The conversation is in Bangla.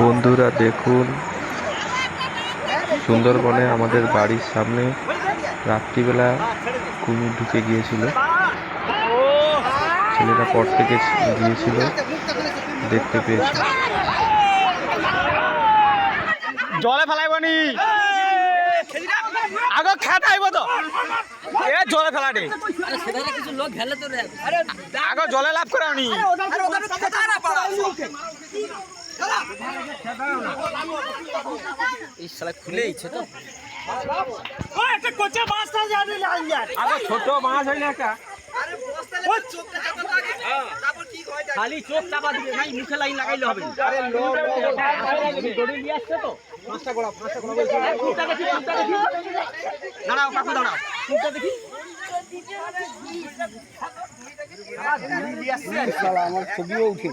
বন্ধুরা দেখুন, সুন্দরবনে আমাদের বাড়ির সামনে রাত্রিবেলা কুমির ঢুকে গিয়েছিল। ছেলেরা পর থেকে গিয়েছিল, দেখতে পেয়েছে। জলে ফেলাইবনি আগে খেতে আইব তো এ জলে ফেলাটে আগে জলে লাভ করাওনি খুলে ইচ্ছে তো ছোট মাছ হইলে খালি চোখ চাপা দিবে নাই, মুখে লাইন লাগাইলে হবে। দাঁড়াও কাকু, দাঁড়াও আমার ছবিও উঠে